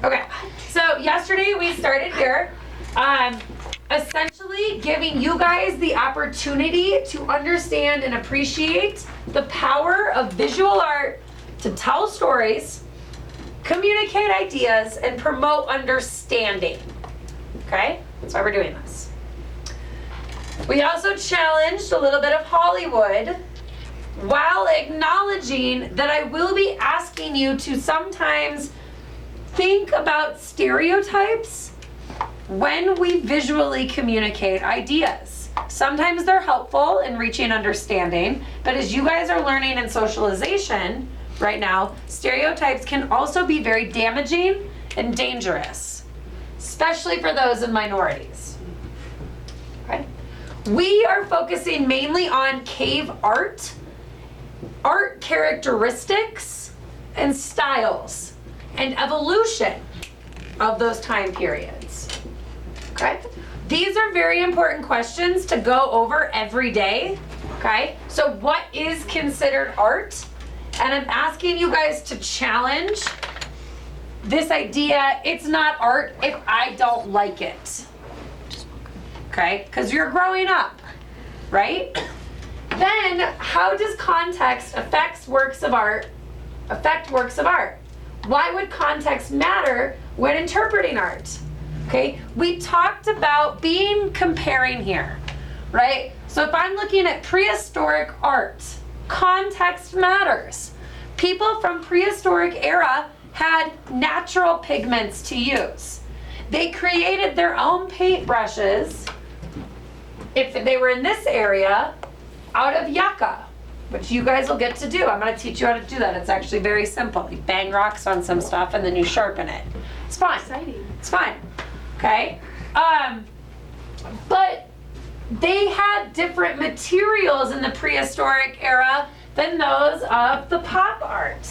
Okay, so yesterday we started here, essentially giving you guys the opportunity to understand and appreciate the power of visual art to tell stories, communicate ideas, and promote understanding. Okay, that's why we're doing this. We also challenged a little bit of Hollywood while acknowledging that I will be asking you to sometimes think about stereotypes when we visually communicate ideas. Sometimes they're helpful in reaching understanding, but as you guys are learning in socialization right now, stereotypes can also be very damaging and dangerous, especially for those in minorities. Okay? We are focusing mainly on cave art, art characteristics, and styles, and evolution of those time periods. Okay? These are very important questions to go over every day. Okay? So what is considered art? And I'm asking you guys to challenge this idea, it's not art if I don't like it. Okay? Because you're growing up, right? Then, how does context affect works of art? Why would context matter when interpreting art? Okay, we talked about comparing here, right? So if I'm looking at prehistoric art, context matters. People from prehistoric era had natural pigments to use. They created their own paintbrushes, if they were in this area, out of yucca, which you guys will get to do. I'm going to teach you how to do that. It's actually very simple. You bang rocks on some stuff and then you sharpen it. It's fine. Exciting. It's fine. Okay? But they had different materials in the prehistoric era than those of the pop art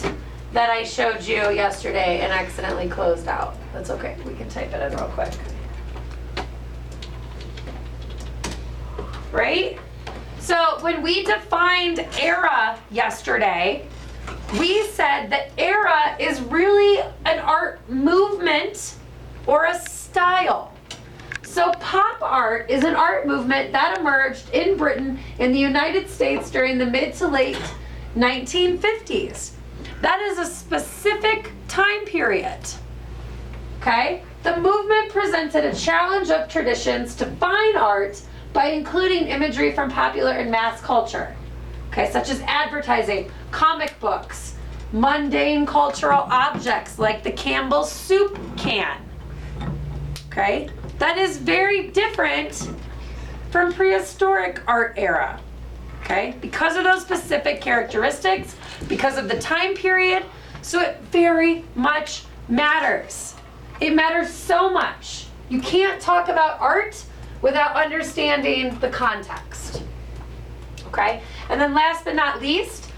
that I showed you yesterday and accidentally closed out. That's okay. We can type it in real quick. Right? So when we defined era yesterday, we said that era is really an art movement or a style. So pop art is an art movement that emerged in Britain in the United States during the mid to late 1950s. That is a specific time period. Okay? The movement presented a challenge of traditions to fine art by including imagery from popular and mass culture, okay, such as advertising, comic books, mundane cultural objects like the Campbell's soup can, okay? That is very different from prehistoric art era, okay? Because of those specific characteristics, because of the time period, so it very much matters. It matters so much. You can't talk about art without understanding the context, okay? And then last but not least,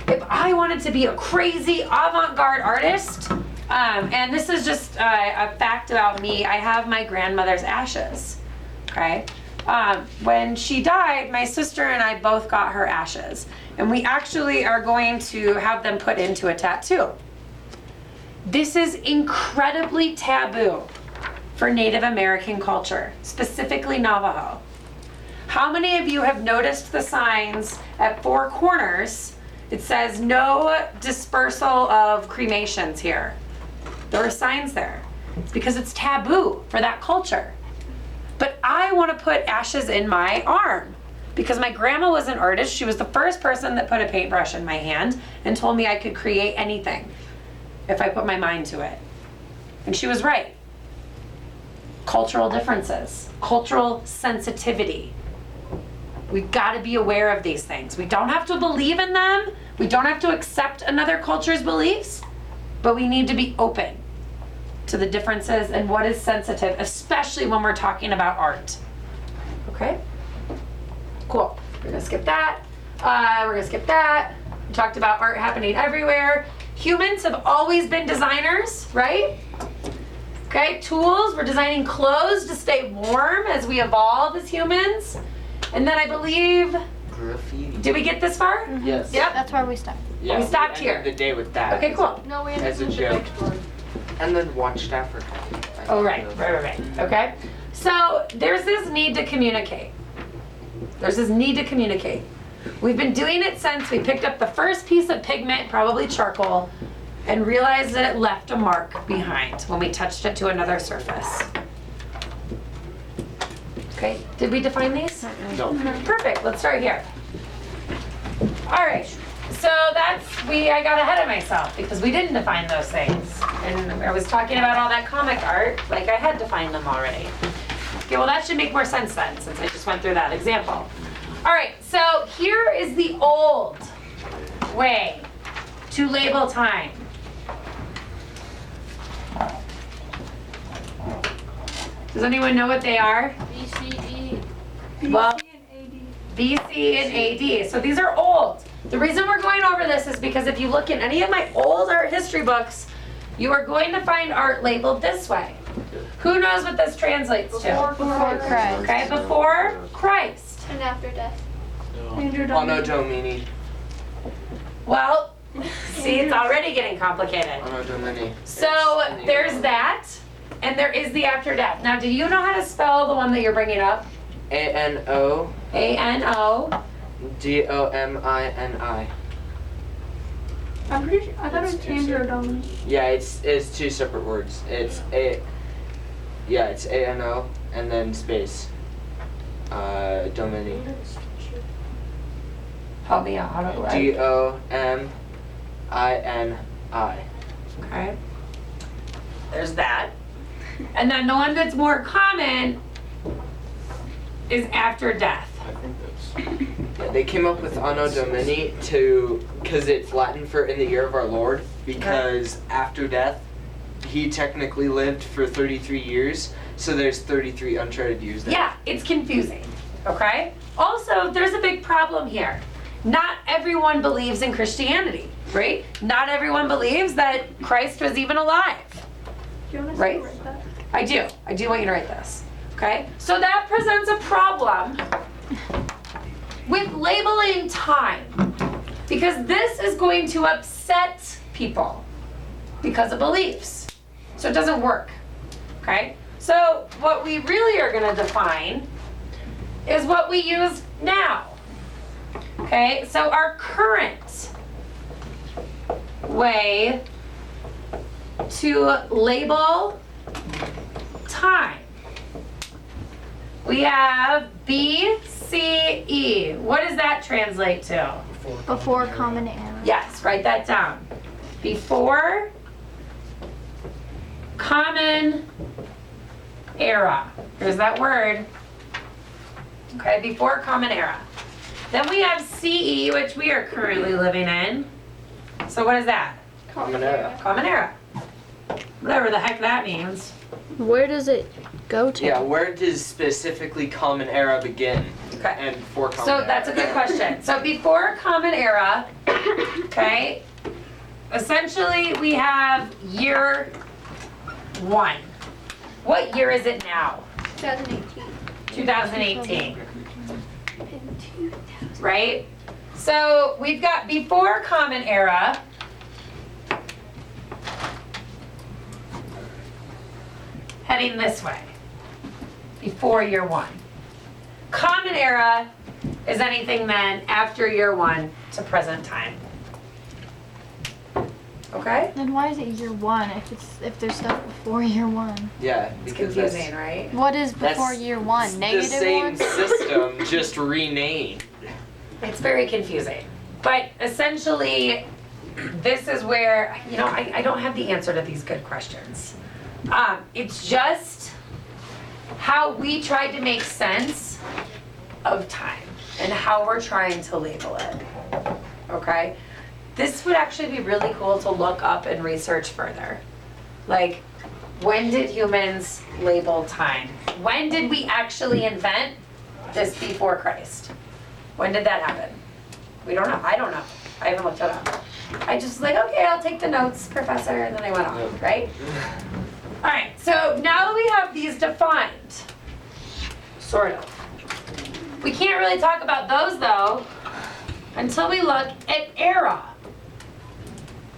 if I wanted to be a crazy avant-garde artist, and this is just a fact about me, I have my grandmother's ashes, okay? When she died, my sister and I both got her ashes, and we actually are going to have them put into a tattoo. This is incredibly taboo for Native American culture, specifically Navajo. How many of you have noticed the signs at four corners? It says no dispersal of cremations here. There are signs there. It's because it's taboo for that culture. But I want to put ashes in my arm because my grandma was an artist. She was the first person that put a paintbrush in my hand and told me I could create anything if I put my mind to it. And she was right. Cultural differences, cultural sensitivity. We've got to be aware of these things. We don't have to believe in them. We don't have to accept another culture's beliefs, but we need to be open to the differences and what is sensitive, especially when we're talking about art. Okay? Cool. We're gonna skip that. We talked about art happening everywhere. Humans have always been designers, right? Okay, tools, we're designing clothes to stay warm as we evolve as humans. And then I believe, Graffiti. did we get this far? Yes. Yep. That's where we stopped. Yeah, We stopped ended here. the day with that. Okay, cool. No, we As a ended the joke. next one. And then watched Africa. Oh, right. Okay? So there's this need to communicate. We've been doing it since we picked up the first piece of pigment, probably charcoal, and realized that it left a mark behind when we touched it to another surface. Okay, did we define these? No. Perfect, let's start here. All right, so I got ahead of myself because we didn't define those things. And I was talking about all that comic art, like I had defined them already. Okay, well that should make more sense then, since I just went through that example. All right, so here is the old way to label time. Does anyone know what they are? BCE. Well, BC and AD. So these are old. The reason we're going over this is because if you look in any of my old art history books, you are going to find art labeled this way. Who knows what this translates to? Before Christ. Okay, before Christ. And after death. Anno Domini. Well, see, it's already getting complicated. Anno Domini. So there's that, and there is the after death. Now, do you know how to spell the one that you're bringing up? ANO. ANO. DOMINI. I'm pretty sure. I thought it was Andrew Domini. Yeah, it's two separate words. It's ANO and then space. Domini. Help me out. How do I? DOMINI. Okay. There's that. And then the one that's more common is after death. Yeah, they came up with Anno Domini because it's Latin for in the year of our Lord, because after death, he technically lived for 33 years, so there's 33 uncharted years there. Yeah, it's confusing. Okay? Also, there's a big problem here. Not everyone believes in Christianity, right? Not everyone believes that Christ was even alive. Do you want to Right. write that? I do. I do want you to write this. Okay? So that presents a problem with labeling time, because this is going to upset people because of beliefs. So it doesn't work. Okay? So what we really are going to define is what we use now. Okay? So our current way to label time. We have BCE. What does that translate to? Before Common Era. Yes, write that down. Before Common Era. Here's that word. Okay, before Common Era. Then we have CE, which we are currently living in. So what is that? Common Era. Common Era. Whatever the heck that means. Where does it go to? Yeah, where does specifically Common Era begin? Okay. And before Common So Era? that's a good question. So before Common Era, okay, essentially we have year 1. What year is it now? 2018. 2018, In 2000. right? So we've got before Common Era. Heading this way, before year 1. Common Era is anything then after year 1 to present time. Okay? Then why is it year 1 if there's stuff before year 1? Yeah, It's because confusing, right? What is That's before year 1? Negative the same 1? system, just renamed. It's very confusing. But essentially, this is where, I don't have the answer to these good questions. It's just how we tried to make sense of time and how we're trying to label it. Okay? This would actually be really cool to look up and research further. Like, when did humans label time? When did we actually invent this before Christ? When did that happen? We don't know. I don't know. I haven't looked it up. I just like, okay, I'll take the notes, professor, and then I went on, right? All right, so now that we have these defined, sort of. We can't really talk about those though until we look at era.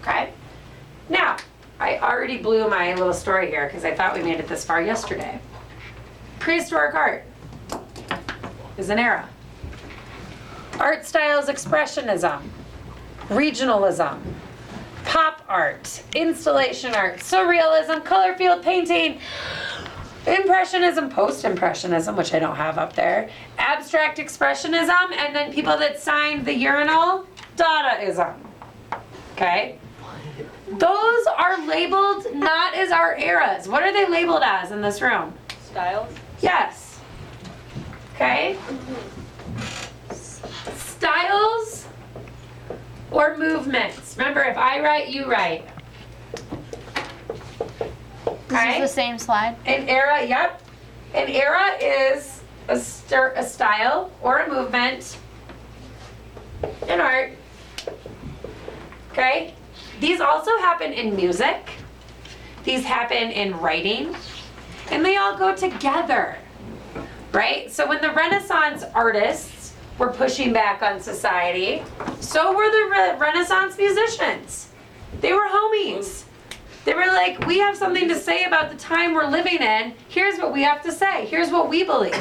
Okay? Now, I already blew my little story here because I thought we made it this far yesterday. Prehistoric art is an era. Art styles expressionism, regionalism, pop art, installation art, surrealism, color field painting, impressionism, post-impressionism, which I don't have up there, abstract expressionism, and then people that signed the urinal, Dadaism. Okay? Those are labeled not as our eras. What are they labeled as in this room? Styles? Yes. Okay? Styles or movements. Remember, if I write, you write. This Okay? is the same slide. An era, yep. An era is a style or a movement in art. Okay? These also happen in music. These happen in writing. And they all go together. Right? So when the Renaissance artists were pushing back on society, so were the Renaissance musicians. They were homies. They were like, we have something to say about the time we're living in. Here's what we have to say. Here's what we believe.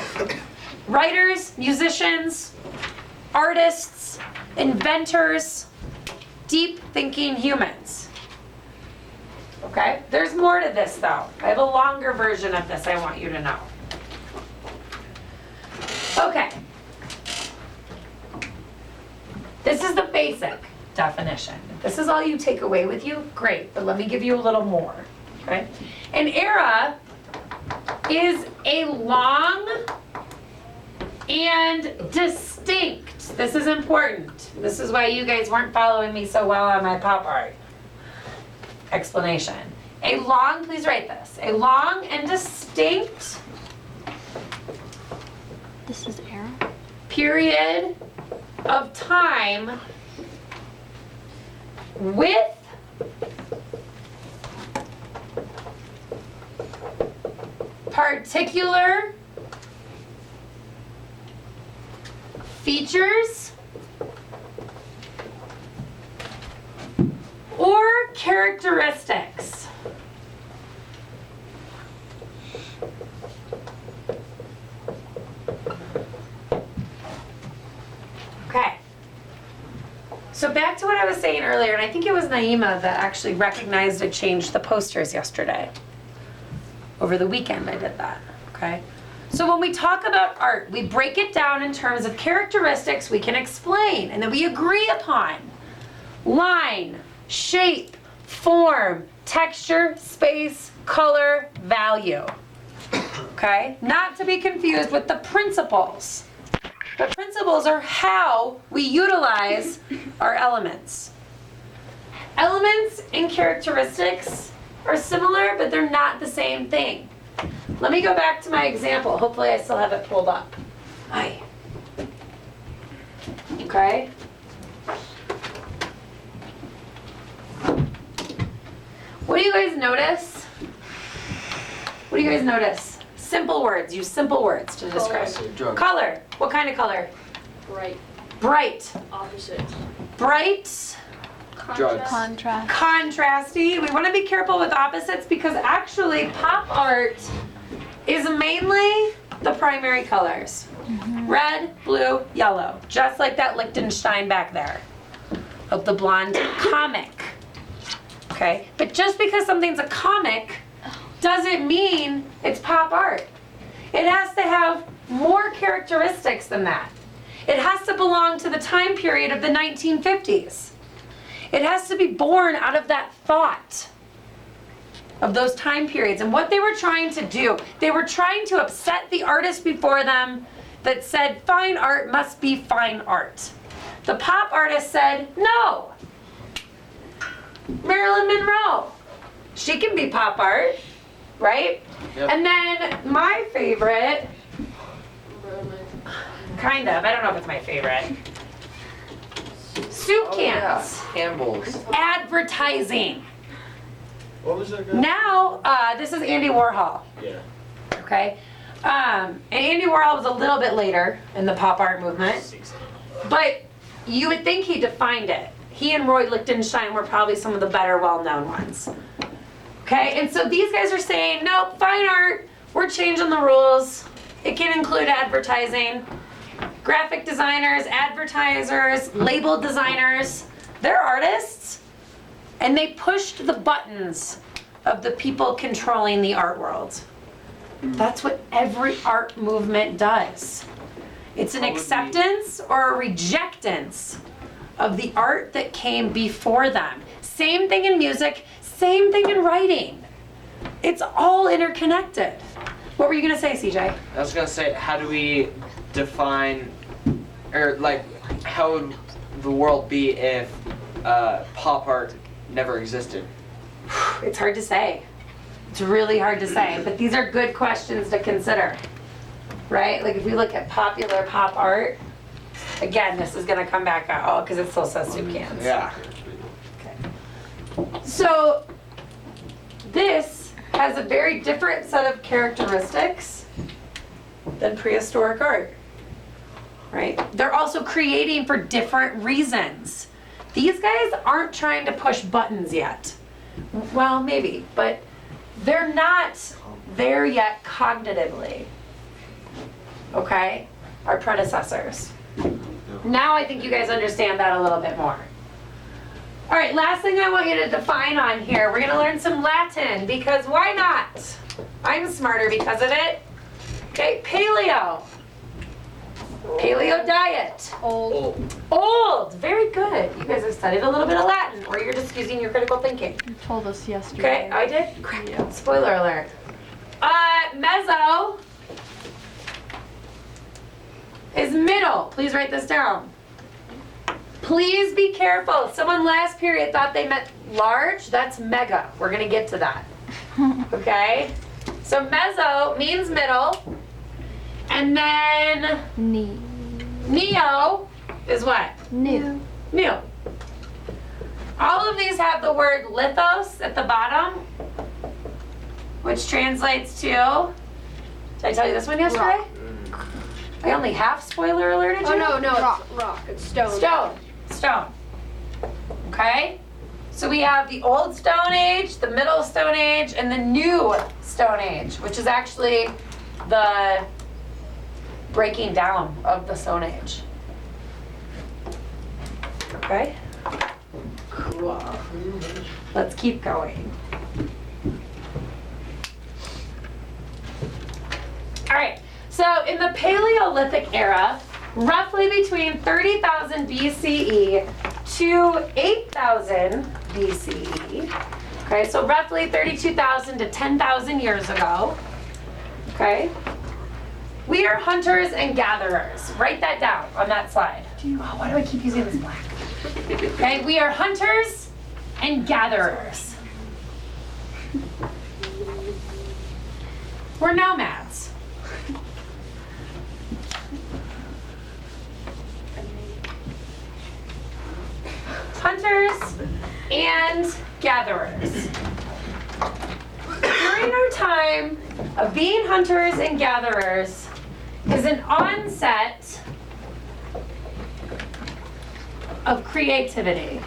Writers, musicians, artists, inventors, deep thinking humans. Okay? There's more to this though. I have a longer version of this I want you to know. Okay. This is the basic definition. If this is all you take away with you, great, but let me give you a little more, okay? An era is a long and distinct, this is important. This is why you guys weren't following me so well on my pop art explanation. A long, please write this, a long and distinct This is era. period of time with particular features or characteristics. Okay. So back to what I was saying earlier, and I think it was Naima that actually recognized and changed the posters yesterday. Over the weekend I did that, okay? So when we talk about art, we break it down in terms of characteristics we can explain and that we agree upon. Line, shape, form, texture, space, color, value. Okay? Not to be confused with the principles. The principles are how we utilize our elements. Elements and characteristics are similar, but they're not the same thing. Let me go back to my example. Hopefully I still have it pulled up. Hi. Okay? What do you guys notice? What do you guys notice? Simple words. Use simple words to describe. Drugs. Color. What kind of color? Bright. Bright. Opposite. Bright. Drugs. Contrast. Contrasty. We want to be careful with opposites because actually pop art is mainly the primary colors. Red, blue, yellow. Just like that Liechtenstein back there of the blonde comic. Okay? But just because something's a comic doesn't mean it's pop art. It has to have more characteristics than that. It has to belong to the time period of the 1950s. It has to be born out of that thought of those time periods. And what they were trying to do, they were trying to upset the artist before them that said fine art must be fine art. The pop artist said, no. Marilyn Monroe, she can be pop art, right? Yep. And then my favorite, kind of, I don't know if it's my favorite, soup Oh, yeah. cans. Campbell's. Advertising. What was that guy? Now, this is Andy Warhol, Yeah. okay? And Andy Warhol was a little bit later in the pop art movement, 16. but you would think he defined it. He and Roy Lichtenstein were probably some of the better well-known ones. Okay, and so these guys are saying, nope, fine art, we're changing the rules. It can include advertising. Graphic designers, advertisers, label designers, they're artists. And they pushed the buttons of the people controlling the art world. That's what every art movement does. It's an acceptance or a rejectance of the art that came before them. Same thing in music, same thing in writing. It's all interconnected. What were you gonna say, CJ? I was gonna say, how do we define, or like, how would the world be if pop art never existed? It's hard to say. It's really hard to say, but these are good questions to consider, right? Like if we look at popular pop art, again, this is gonna come back out, oh, because it still says soup cans. Yeah. So this has a very different set of characteristics than prehistoric art, right? They're also creating for different reasons. These guys aren't trying to push buttons yet. Well, maybe, but they're not there yet cognitively. Okay? Our predecessors. Now I think you guys understand that a little bit more. All right, last thing I want you to define on here, we're gonna learn some Latin, because why not? I'm smarter because of it. Okay, paleo. Paleo diet. Old, very good. You guys have studied a little bit of Latin, or you're just using your critical thinking. You told us yesterday. Okay, I did? Crap, spoiler alert. Mezzo is middle. Please write this down. Please be careful. If someone last period thought they meant large, that's mega. We're gonna get to that. Okay? So mezzo means middle. And then neo is what? New. New. All of these have the word lithos at the bottom, which translates to, did I tell you this one yesterday? I only half spoiler alerted you? Oh, no, it's rock. It's stone. Stone. Okay? So we have the Old Stone Age, the Middle Stone Age, and the New Stone Age, which is actually the breaking down of the Stone Age. Okay? Cool. Let's keep going. All right, so in the Paleolithic era, roughly between 30,000 BCE to 8,000 BCE, okay, so roughly 32,000 to 10,000 years ago, okay, we are hunters and gatherers. Write that down on that slide. Oh, why do I keep using this black? Okay, we are hunters and gatherers. We're nomads. Hunters and gatherers. During our time of being hunters and gatherers is an onset of creativity.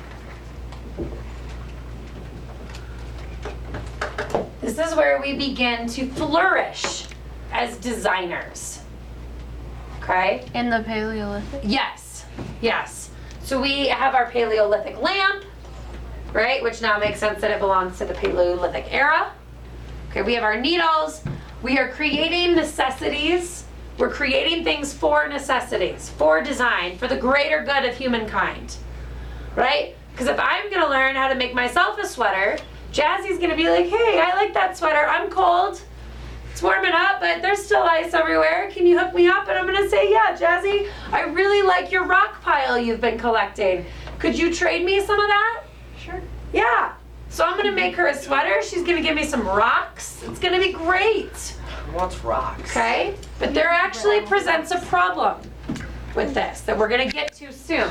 This is where we begin to flourish as designers. Okay? In the Paleolithic? Yes, yes. So we have our Paleolithic lamp, right? Which now makes sense that it belongs to the Paleolithic era. Okay, we have our needles. We are creating necessities. We're creating things for necessities, for design, for the greater good of humankind, right? Because if I'm gonna learn how to make myself a sweater, Jazzy's gonna be like, hey, I like that sweater. I'm cold. It's warming up, but there's still ice everywhere. Can you hook me up? And I'm gonna say, yeah, Jazzy, I really like your rock pile you've been collecting. Could you trade me some of that? Sure. Yeah. So I'm gonna make her a sweater. She's gonna give me some rocks. It's gonna be great. Who wants rocks? Okay? But there actually presents a problem with this that we're gonna get to soon.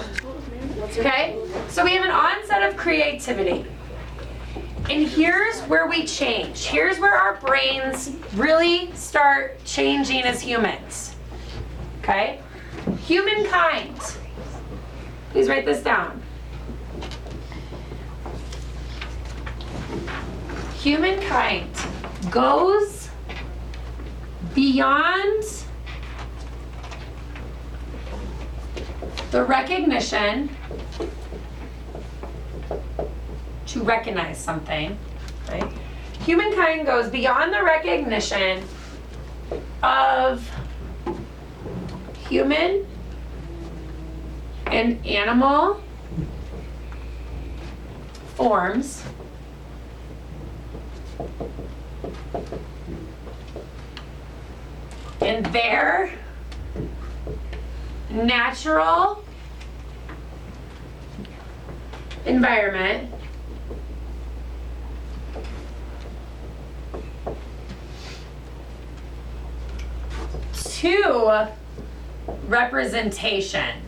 Okay? So we have an onset of creativity. And here's where we change. Here's where our brains really start changing as humans. Okay? Humankind. Please write this down. humankind goes beyond the recognition to recognize something, right? Humankind goes beyond the recognition of human and animal forms in their natural environment to representation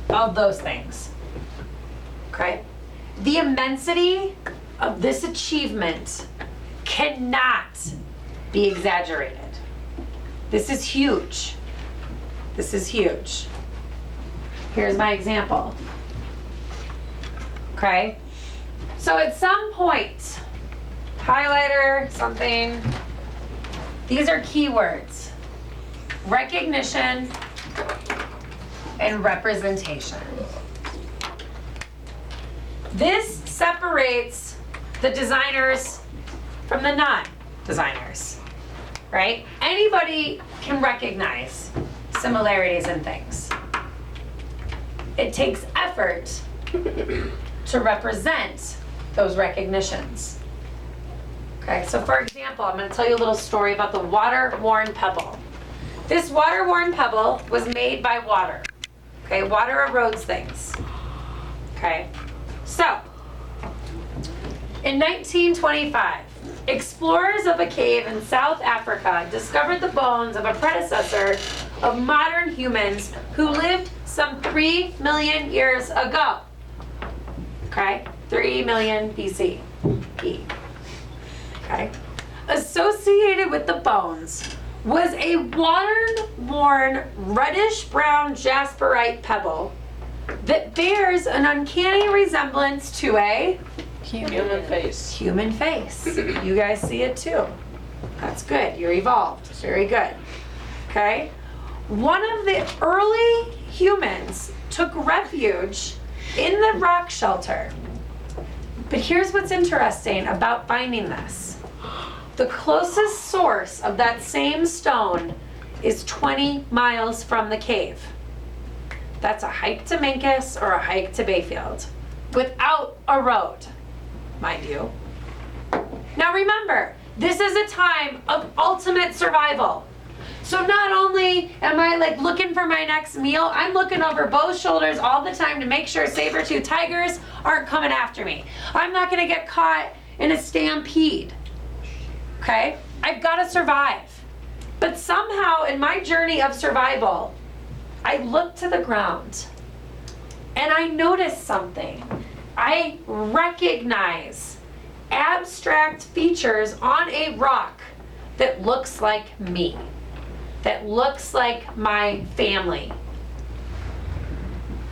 of those things. Okay? The immensity of this achievement cannot be exaggerated. This is huge. This is huge. Here's my example. Okay? So at some point, highlighter, something, these are keywords. Recognition and representation. This separates the designers from the non-designers, right? Anybody can recognize similarities in things. It takes effort to represent those recognitions. Okay, so for example, I'm going to tell you a little story about the water-worn pebble. This water-worn pebble was made by water. Okay, water erodes things. Okay, so in 1925, explorers of a cave in South Africa discovered the bones of a predecessor of modern humans who lived some 3 million years ago. Okay, 3 million BC. Okay, associated with the bones was a water-worn reddish-brown jasperite pebble that bears an uncanny resemblance to a Human face. human face. You guys see it too. That's good. You're evolved. Very good. Okay? One of the early humans took refuge in the rock shelter. But here's what's interesting about finding this. The closest source of that same stone is 20 miles from the cave. That's a hike to Minkus or a hike to Bayfield without a road, mind you. Now remember, this is a time of ultimate survival. So not only am I like looking for my next meal, I'm looking over both shoulders all the time to make sure saber-toothed tigers aren't coming after me. I'm not gonna get caught in a stampede. Okay? I've gotta survive. But somehow in my journey of survival, I look to the ground and I notice something. I recognize abstract features on a rock that looks like me, that looks like my family.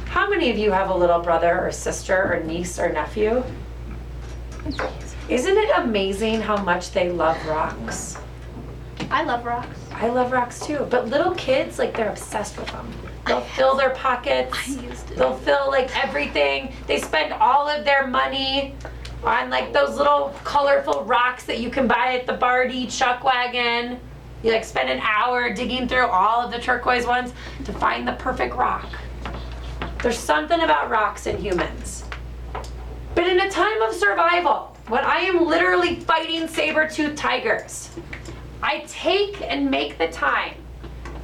How many of you have a little brother or sister or niece or nephew? Isn't it amazing how much they love rocks? I love rocks. I love rocks too, but little kids, like they're obsessed with them. They'll fill their pockets. I used to. They'll fill like everything. They spend all of their money on like those little colorful rocks that you can buy at the Bardi Chuck Wagon. You like spend an hour digging through all of the turquoise ones to find the perfect rock. There's something about rocks and humans. But in a time of survival, when I am literally fighting saber-toothed tigers, I take and make the time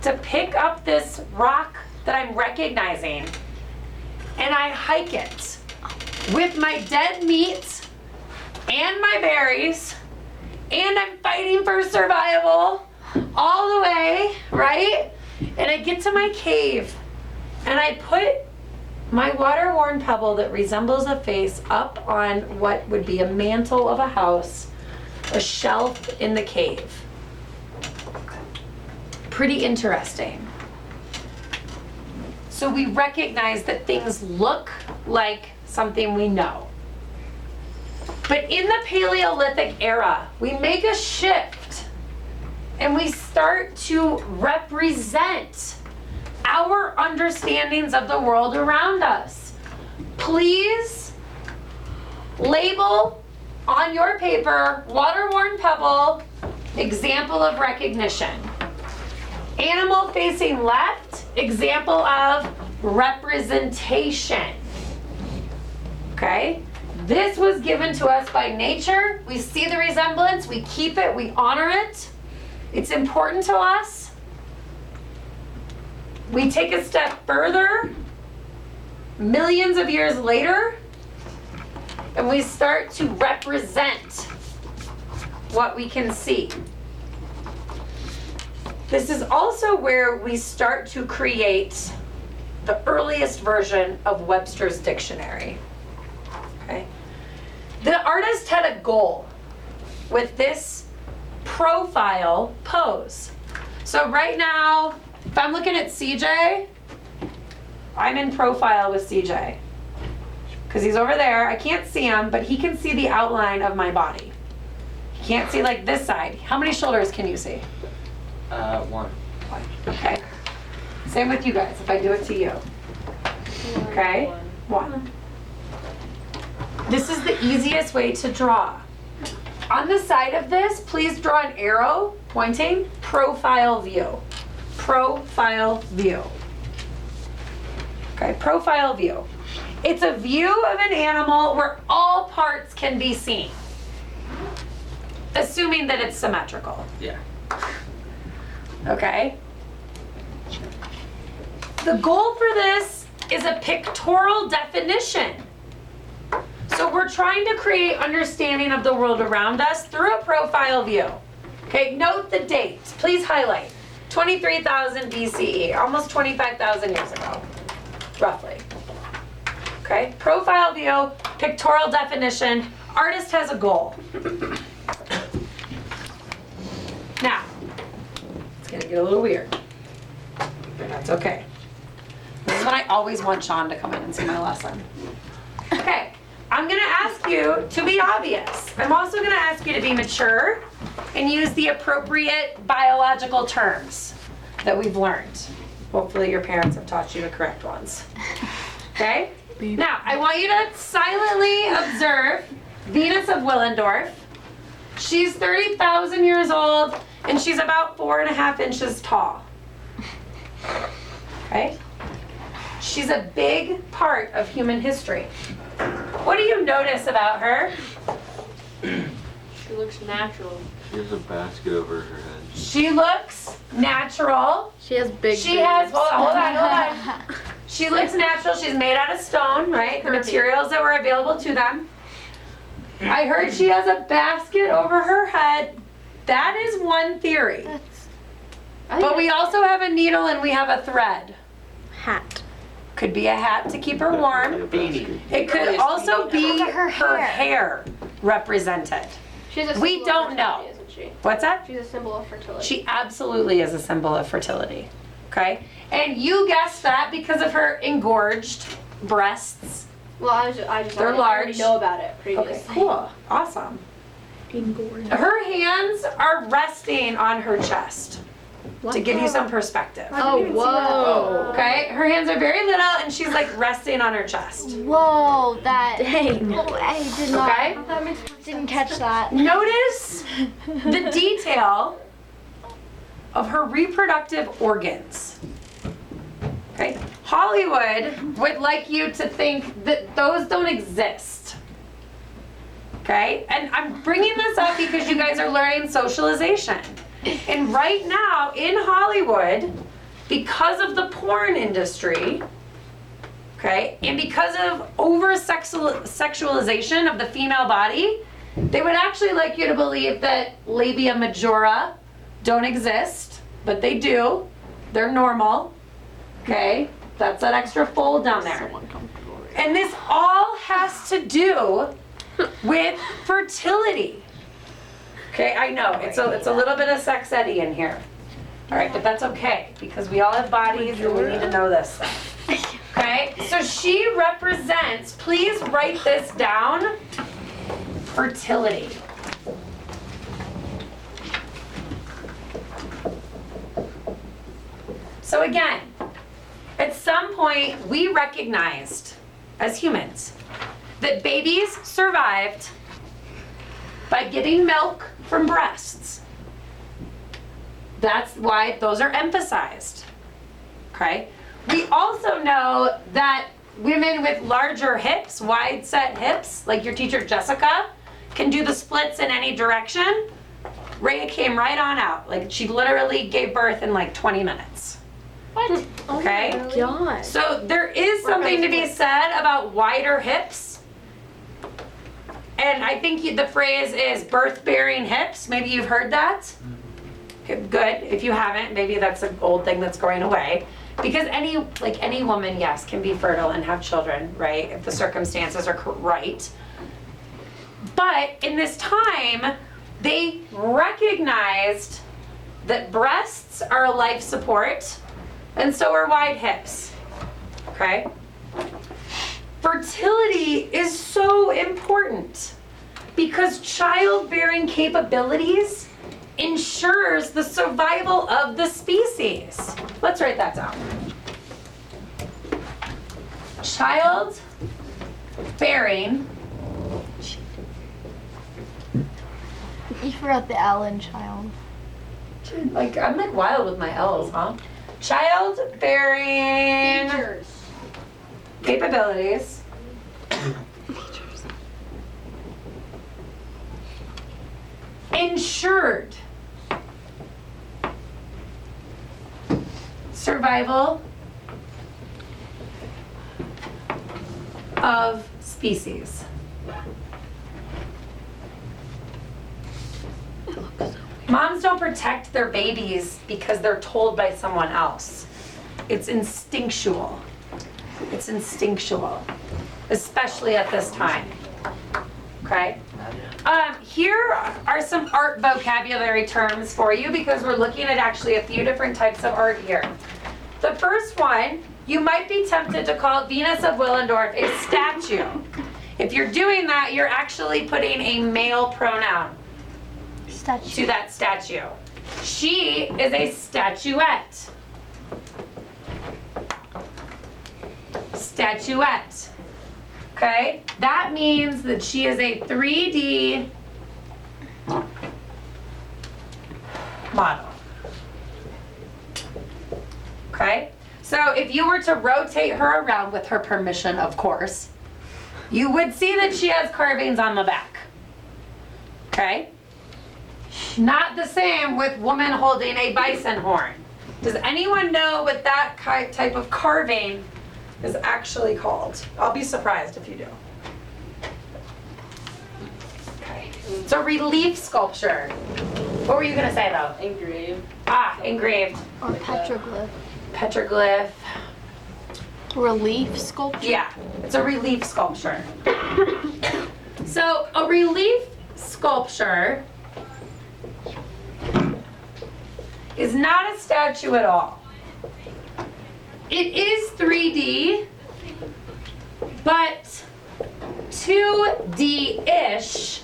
to pick up this rock that I'm recognizing and I hike it with my dead meat and my berries, and I'm fighting for survival all the way, right? And I get to my cave and I put my water-worn pebble that resembles a face up on what would be a mantle of a house, a shelf in the cave. Pretty interesting. So we recognize that things look like something we know. But in the Paleolithic era, we make a shift and we start to represent our understandings of the world around us. Please label on your paper, water-worn pebble, example of recognition. Animal facing left, example of representation. Okay? This was given to us by nature. We see the resemblance, we keep it, we honor it. It's important to us. We take a step further, millions of years later, and we start to represent what we can see. This is also where we start to create the earliest version of Webster's dictionary. Okay? The artist had a goal with this profile pose. So right now, if I'm looking at CJ, I'm in profile with CJ. Because he's over there, I can't see him, but he can see the outline of my body. He can't see like this side. How many shoulders can you see? One. Okay. Same with you guys, if I do it to you. Okay? One. This is the easiest way to draw. On the side of this, please draw an arrow pointing profile view. Profile view. Okay, profile view. It's a view of an animal where all parts can be seen, assuming that it's symmetrical. Yeah. Okay? The goal for this is a pictorial definition. So we're trying to create understanding of the world around us through a profile view. Okay, note the dates. Please highlight. 23,000 BCE, almost 25,000 years ago, roughly. Okay, profile view, pictorial definition, artist has a goal. Now, it's gonna get a little weird, but that's okay. This is when I always want Sean to come in and see my lesson. Okay, I'm gonna ask you to be obvious. I'm also gonna ask you to be mature and use the appropriate biological terms that we've learned. Hopefully your parents have taught you the correct ones. Okay? Now, I want you to silently observe Venus of Willendorf. She's 30,000 years old and she's about 4.5 inches tall. Okay? She's a big part of human history. What do you notice about her? She looks natural. She has a basket over her head. She looks natural. She has big She has, hold on. She looks natural. She's made out of stone, right? The materials that were available to them. I heard she has a basket over her head. That is one theory. But we also have a needle and we have a thread. Hat. Could be a hat to keep her warm. Beanie. It could also be her hair represented. She's a We symbol don't of know. fertility, isn't she? What's that? She's a symbol of fertility. She absolutely is a symbol of fertility. Okay? And you guessed that because of her engorged breasts. Well, I just They're already large. know about it previously. Okay, cool. Awesome. Her hands are resting on her chest to give you some perspective. Oh, whoa. Okay? Her hands are very little and she's like resting on her chest. Whoa, that. Dang. Oh, I did not. Okay? That makes more sense. Didn't catch that. Notice the detail of her reproductive organs. Okay? Hollywood would like you to think that those don't exist. Okay? And I'm bringing this up because you guys are learning socialization. And right now in Hollywood, because of the porn industry, okay, and because of over-sexualization of the female body, they would actually like you to believe that labia majora don't exist, but they do. They're normal, okay? That's that extra fold down there. And this all has to do with fertility. Okay, I know, it's a little bit of sex eddy in here. All right, but that's okay, because we all have bodies and we need to know this stuff. Okay? Okay, so she represents, please write this down, fertility. So again, at some point we recognized as humans that babies survived by getting milk from breasts. That's why those are emphasized. Okay? We also know that women with larger hips, wide set hips, like your teacher Jessica, can do the splits in any direction. Rhea came right on out. Like she literally gave birth in like 20 minutes. What? Okay? God. So there is something to be said about wider hips. And I think the phrase is birth-bearing hips. Maybe you've heard that. Okay, good. If you haven't, maybe that's an old thing that's going away. Because any woman, yes, can be fertile and have children, right? If the circumstances are right. But in this time, they recognized that breasts are a life support, and so are wide hips. Okay? Fertility is so important because childbearing capabilities ensures the survival of the species. Let's write that down. Childbearing. You forgot the L in child. Like I'm like wild with my L's, huh? Childbearing capabilities. Ensured survival of species. Moms don't protect their babies because they're told by someone else. It's instinctual. It's instinctual, especially at this time. Okay? Here are some art vocabulary terms for you because we're looking at actually a few different types of art here. The first one, you might be tempted to call Venus of Willendorf a statue. If you're doing that, you're actually putting a male pronoun to that statue. She is a statuette. Statuette. Okay? That means that she is a 3D model. Okay? So if you were to rotate her around with her permission, of course, you would see that she has carvings on the back. Okay? Not the same with woman holding a bison horn. Does anyone know what that type of carving is actually called? I'll be surprised if you do. Okay. It's a relief sculpture. What were you gonna say though? Engraved. Ah, engraved. Or petroglyph. Petroglyph. Relief sculpture? Yeah, it's a relief sculpture. So a relief sculpture is not a statue at all. It is 3D, but 2D-ish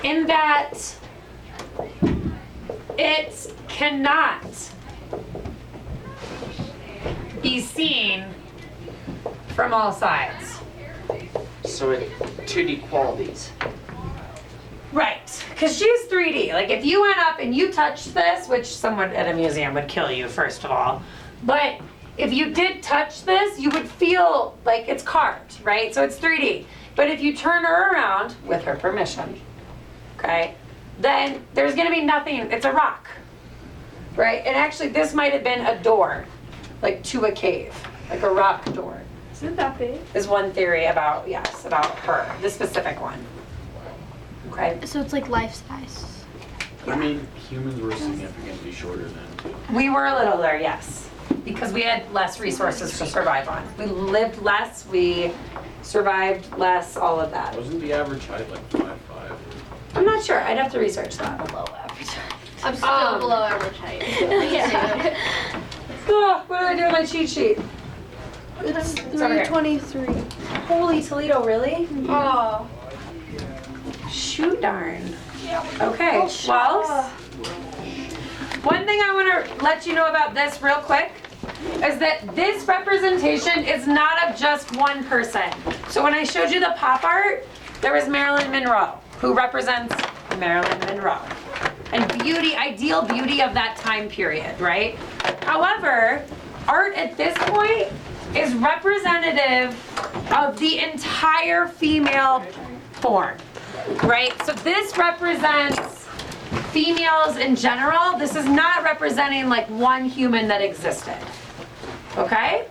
in that it cannot be seen from all sides. So it 2D qualities. Right, because she's 3D. Like if you went up and you touched this, which someone at a museum would kill you first of all, but if you did touch this, you would feel like it's carved, right? So it's 3D. But if you turn her around, with her permission, okay, then there's gonna be nothing, it's a rock, right? And actually this might have been a door, like to a cave, like a rock door. Is it that big? Is one theory about, yes, about her, the specific one. Okay? So it's like life size. I mean, humans were significantly shorter then too. We were a littler, yes, because we had less resources to survive on. We lived less, we survived less, all of that. Wasn't the average height like 5'5"? I'm not sure, I'd have to research that. Below average. I'm still below average height. Yeah. Oh, what did I do with my cheat sheet? It's over here. 3:23. Holy Toledo, really? Oh. Shoot darn. Okay, well, one thing I want to let you know about this real quick is that this representation is not of just one person. So when I showed you the pop art, there was Marilyn Monroe, who represents Marilyn Monroe. And beauty, ideal beauty of that time period, right? However, art at this point is representative of the entire female form, right? So this represents females in general. This is not representing like one human that existed. Okay?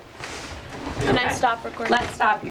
Can I stop recording? Let's stop here.